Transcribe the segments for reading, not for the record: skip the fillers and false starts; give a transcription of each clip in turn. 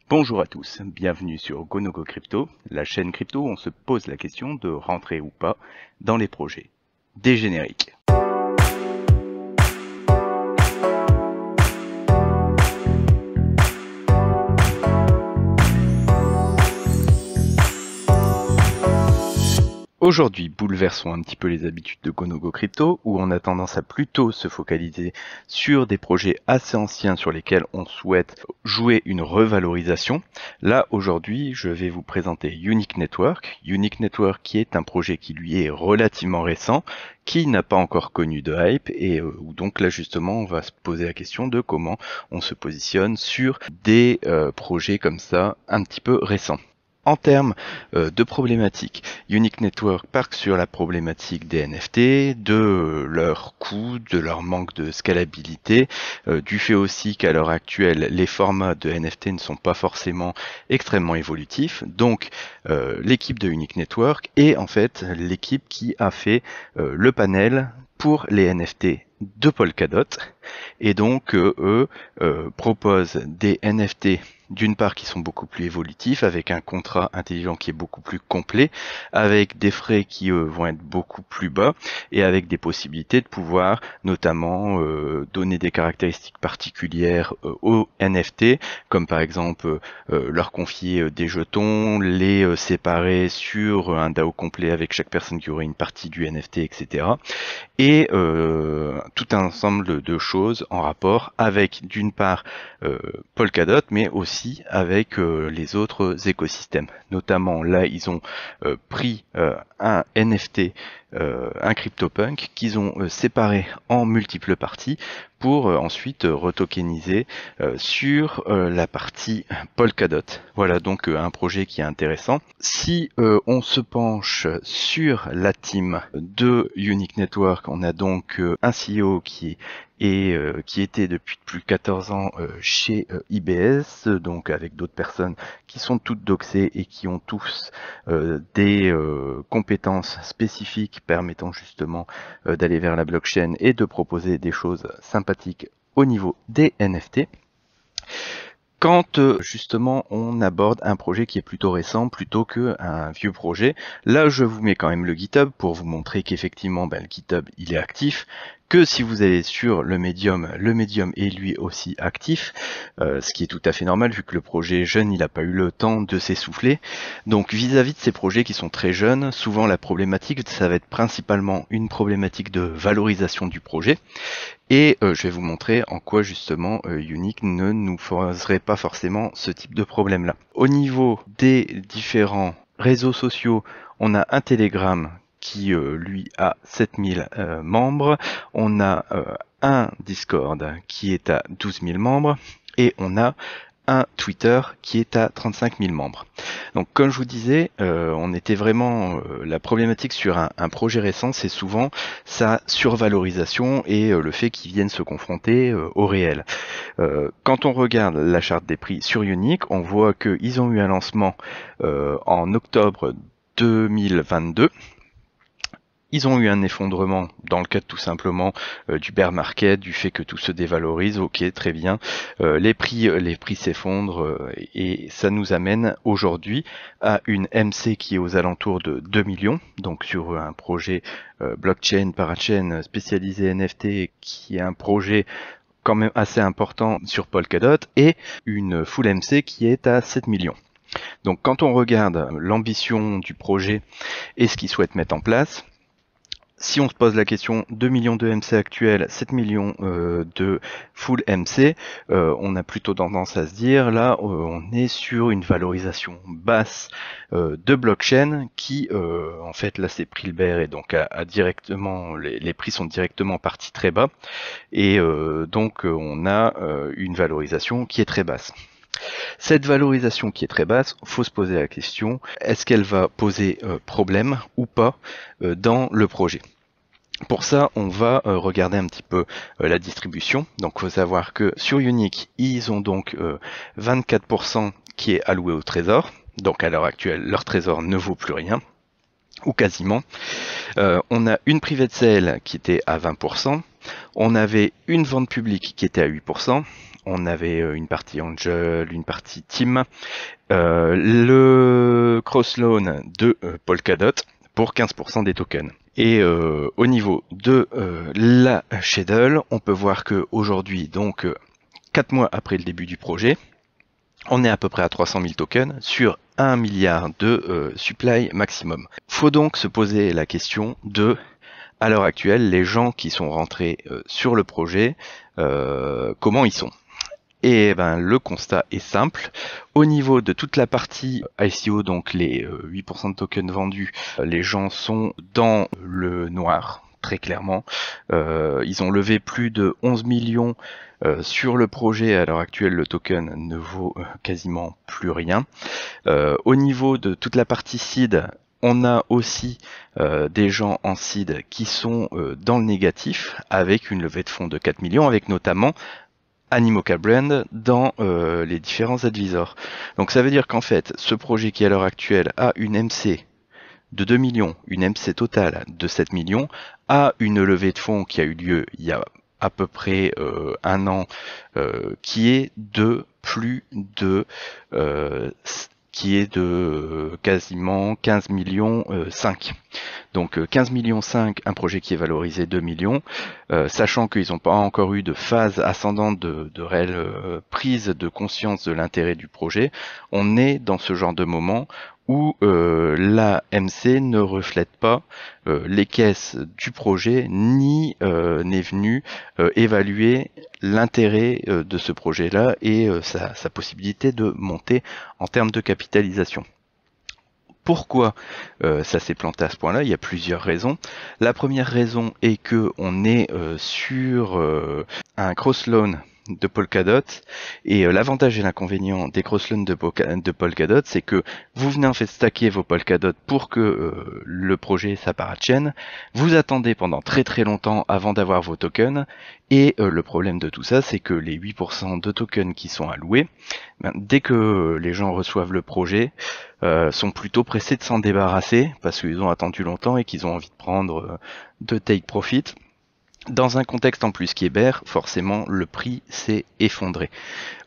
Bonjour à tous, bienvenue sur GoNoGo Crypto, la chaîne crypto où on se pose la question de rentrer ou pas dans les projets. Des génériques. Aujourd'hui, bouleversons un petit peu les habitudes de GoNoGo Crypto, où on a tendance à plutôt se focaliser sur des projets assez anciens sur lesquels on souhaite jouer une revalorisation. Là, aujourd'hui, je vais vous présenter Unique Network. Unique Network qui est un projet qui lui est relativement récent, qui n'a pas encore connu de hype, et où donc là justement on va se poser la question de comment on se positionne sur des projets comme ça un petit peu récents. En termes de problématiques, Unique Network parque sur la problématique des NFT, de leur coût, de leur manque de scalabilité, du fait aussi qu'à l'heure actuelle, les formats de NFT ne sont pas forcément extrêmement évolutifs. Donc l'équipe de Unique Network est en fait l'équipe qui a fait le panel pour les NFT de Polkadot. Et donc eux proposent des NFT d'une part qui sont beaucoup plus évolutifs, avec un contrat intelligent qui est beaucoup plus complet, avec des frais qui vont être beaucoup plus bas, et avec des possibilités de pouvoir notamment donner des caractéristiques particulières aux NFT, comme par exemple leur confier des jetons, les séparer sur un DAO complet avec chaque personne qui aurait une partie du NFT, etc. Et tout un ensemble de choses en rapport avec d'une part Polkadot, mais aussi avec les autres écosystèmes. Notamment là ils ont pris un NFT, un CryptoPunk qu'ils ont séparé en multiples parties pour ensuite retokeniser sur la partie Polkadot. Voilà donc un projet qui est intéressant. Si on se penche sur la team de Unique Network, on a donc un CEO qui était depuis plus de 14 ans chez IBS, donc avec d'autres personnes qui sont toutes doxées et qui ont tous des compétences spécifiques permettant justement d'aller vers la blockchain et de proposer des choses sympathiques au niveau des NFT. Quand justement on aborde un projet qui est plutôt récent plutôt qu'un vieux projet, là je vous mets quand même le GitHub pour vous montrer qu'effectivement le GitHub il est actif, que si vous allez sur le Medium est lui aussi actif, ce qui est tout à fait normal vu que le projet est jeune, il n'a pas eu le temps de s'essouffler. Donc vis-à-vis de ces projets qui sont très jeunes, souvent la problématique ça va être principalement une problématique de valorisation du projet. Et je vais vous montrer en quoi justement Unique ne nous poserait pas forcément ce type de problème là. Au niveau des différents réseaux sociaux, on a un Telegram qui lui a 7000 membres, on a un Discord qui est à 12 000 membres et on a un Twitter qui est à 35 000 membres. Donc comme je vous disais, on était vraiment la problématique sur un projet récent, c'est souvent sa survalorisation et le fait qu'ils viennent se confronter au réel. Quand on regarde la charte des prix sur Unique, on voit qu'ils ont eu un lancement en octobre 2022. Ils ont eu un effondrement dans le cadre tout simplement du bear market, du fait que tout se dévalorise, ok très bien, les prix s'effondrent et ça nous amène aujourd'hui à une MC qui est aux alentours de 2 millions, donc sur un projet blockchain, parachain spécialisé NFT qui est un projet quand même assez important sur Polkadot et une full MC qui est à 7 millions. Donc quand on regarde l'ambition du projet et ce qu'il souhaite mettre en place, si on se pose la question 2 millions de MC actuels, 7 millions de full MC, on a plutôt tendance à se dire là on est sur une valorisation basse de blockchain qui en fait là c'est pris le bear et donc directement les prix sont directement partis très bas et donc on a une valorisation qui est très basse. Cette valorisation qui est très basse, faut se poser la question, est-ce qu'elle va poser problème ou pas dans le projet? Pour ça, on va regarder un petit peu la distribution. Donc, faut savoir que sur Unique, ils ont donc 24% qui est alloué au trésor. Donc, à l'heure actuelle, leur trésor ne vaut plus rien, ou quasiment. On a une private sale qui était à 20%, on avait une vente publique qui était à 8%, on avait une partie angel, une partie team, le cross loan de Polkadot pour 15% des tokens. Et au niveau de la Shadle, on peut voir que aujourd'hui, donc 4 mois après le début du projet, on est à peu près à 300 000 tokens sur 1 milliard de supply maximum. Faut donc se poser la question de, à l'heure actuelle, les gens qui sont rentrés sur le projet, comment ils sont. Et ben, le constat est simple. Au niveau de toute la partie ICO, donc les 8% de tokens vendus, les gens sont dans le noir, très clairement. Ils ont levé plus de 11 millions sur le projet. À l'heure actuelle, le token ne vaut quasiment plus rien. Au niveau de toute la partie seed, on a aussi des gens en seed qui sont dans le négatif, avec une levée de fonds de 4 millions, avec notamment Animoca Brand dans les différents advisors. Donc ça veut dire qu'en fait, ce projet qui à l'heure actuelle a une MC de 2 millions, une MC totale de 7 millions, a une levée de fonds qui a eu lieu il y a à peu près un an, qui est de plus de quasiment 15 millions 5. Donc 15 millions 5, un projet qui est valorisé 2 millions, sachant qu'ils n'ont pas encore eu de phase ascendante de réelle prise de conscience de l'intérêt du projet. On est dans ce genre de moment où la MC ne reflète pas les caisses du projet, ni n'est venu évaluer l'intérêt de ce projet-là et sa possibilité de monter en termes de capitalisation. Pourquoi ça s'est planté à ce point-là? Il y a plusieurs raisons. La première raison est que on est sur un cross loan de Polkadot, et l'avantage et l'inconvénient des cross loans de Polkadot, c'est que vous venez en fait stacker vos Polkadot pour que le projet s'aparachaine, vous attendez pendant très très longtemps avant d'avoir vos tokens, et le problème de tout ça, c'est que les 8% de tokens qui sont alloués, dès que les gens reçoivent le projet, sont plutôt pressés de s'en débarrasser parce qu'ils ont attendu longtemps et qu'ils ont envie de prendre de take profit. Dans un contexte en plus qui est bear, forcément le prix s'est effondré.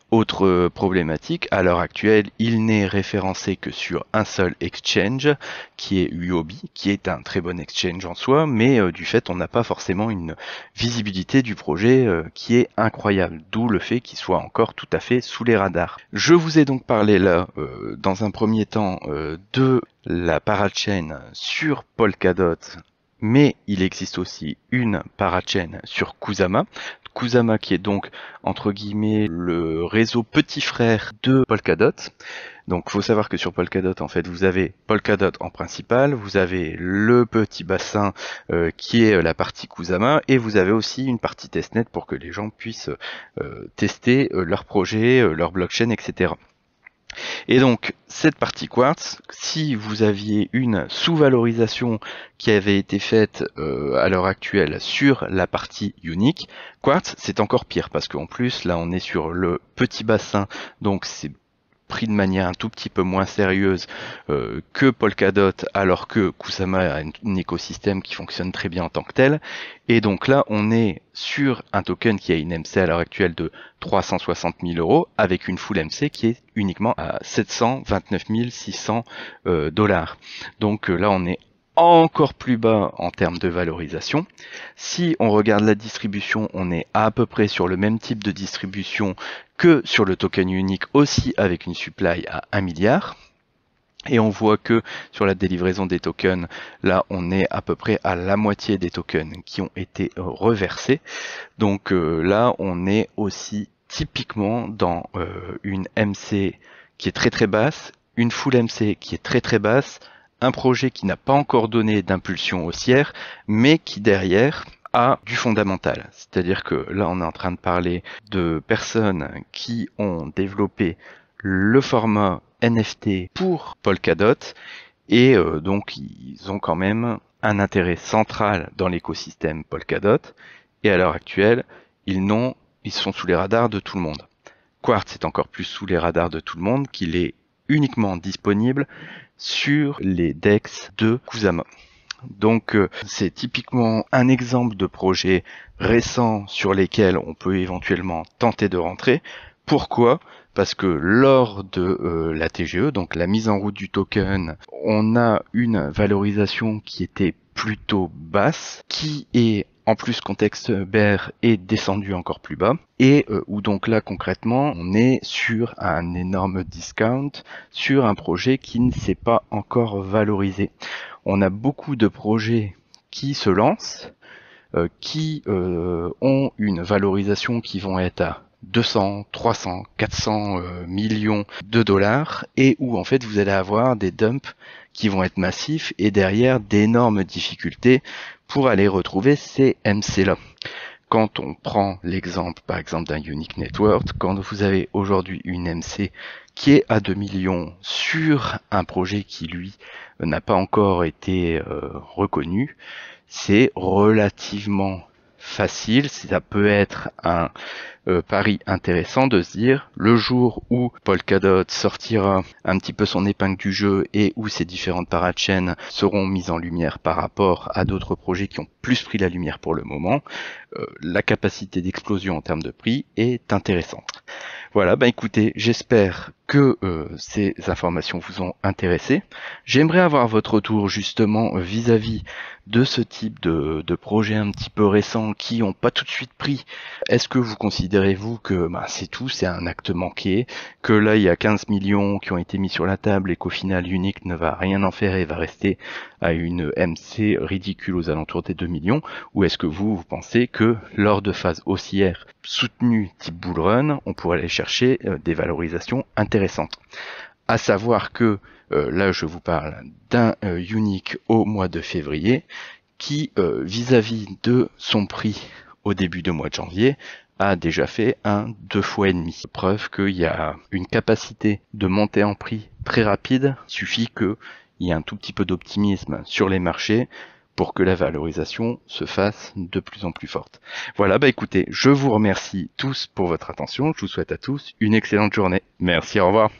Autre problématique, à l'heure actuelle, il n'est référencé que sur un seul exchange, qui est Huobi, qui est un très bon exchange en soi, mais du fait, on n'a pas forcément une visibilité du projet qui est incroyable, d'où le fait qu'il soit encore tout à fait sous les radars. Je vous ai donc parlé là, dans un premier temps, de la parachain sur Polkadot, mais il existe aussi une parachain sur Kusama. Kusama qui est donc entre guillemets le réseau petit frère de Polkadot. Donc faut savoir que sur Polkadot en fait vous avez Polkadot en principal, vous avez le petit bassin qui est la partie Kusama, et vous avez aussi une partie testnet pour que les gens puissent tester leur projet, leur blockchain, etc. Et donc, cette partie Quartz, si vous aviez une sous-valorisation qui avait été faite à l'heure actuelle sur la partie unique, Quartz, c'est encore pire, parce qu'en plus, là, on est sur le petit bassin, donc c'est pris de manière un tout petit peu moins sérieuse que Polkadot, alors que Kusama a un écosystème qui fonctionne très bien en tant que tel. Et donc là, on est sur un token qui a une MC à l'heure actuelle de 360 000 euros, avec une full MC qui est uniquement à 729 600 dollars. Donc là, on est encore plus bas en termes de valorisation. Si on regarde la distribution, on est à peu près sur le même type de distribution que sur le token unique, aussi avec une supply à 1 milliard. Et on voit que sur la délivraison des tokens, là on est à peu près à la moitié des tokens qui ont été reversés. Donc là on est aussi typiquement dans une MC qui est très très basse, une full MC qui est très très basse, un projet qui n'a pas encore donné d'impulsion haussière, mais qui derrière a du fondamental. C'est-à-dire que là, on est en train de parler de personnes qui ont développé le format NFT pour Polkadot, et donc ils ont quand même un intérêt central dans l'écosystème Polkadot, et à l'heure actuelle, ils sont sous les radars de tout le monde. Quartz est encore plus sous les radars de tout le monde, qu'il est uniquement disponible sur les DEX de Kusama. Donc c'est typiquement un exemple de projet récent sur lesquels on peut éventuellement tenter de rentrer. Pourquoi ? Parce que lors de la TGE, donc la mise en route du token, on a une valorisation qui était plutôt basse, qui est en plus contexte bear est descendu encore plus bas, et où donc là concrètement on est sur un énorme discount sur un projet qui ne s'est pas encore valorisé. On a beaucoup de projets qui se lancent, qui ont une valorisation qui vont être à 200, 300, 400 millions de dollars, et où en fait vous allez avoir des dumps qui vont être massifs et derrière d'énormes difficultés pour aller retrouver ces MC-là. Quand on prend l'exemple par exemple d'un Unique Network, quand vous avez aujourd'hui une MC qui est à 2 millions sur un projet qui lui n'a pas encore été reconnu, c'est relativement facile, ça peut être un pari intéressant de se dire le jour où Polkadot sortira un petit peu son épingle du jeu et où ces différentes parachains seront mises en lumière par rapport à d'autres projets qui ont plus pris la lumière pour le moment, la capacité d'explosion en termes de prix est intéressante. Voilà, écoutez, j'espère que ces informations vous ont intéressé. J'aimerais avoir votre retour justement vis-à-vis de ce type de projets un petit peu récents qui n'ont pas tout de suite pris. Est-ce que vous considérez-vous que c'est tout, c'est un acte manqué, que là il y a 15 millions qui ont été mis sur la table et qu'au final Unique ne va rien en faire et va rester à une MC ridicule aux alentours des 2 millions, ou est-ce que vous pensez que lors de phases haussières soutenues type bull run, on pourrait aller chercher des valorisations intéressantes? À savoir que là je vous parle d'un Unique au mois de février qui vis-à-vis de son prix au début du mois de janvier a déjà fait un 2 fois et demi. Preuve qu'il y a une capacité de monter en prix très rapide, il suffit qu'il y ait un tout petit peu d'optimisme sur les marchés pour que la valorisation se fasse de plus en plus forte. Voilà, écoutez, je vous remercie tous pour votre attention, je vous souhaite à tous une excellente journée. Merci, au revoir.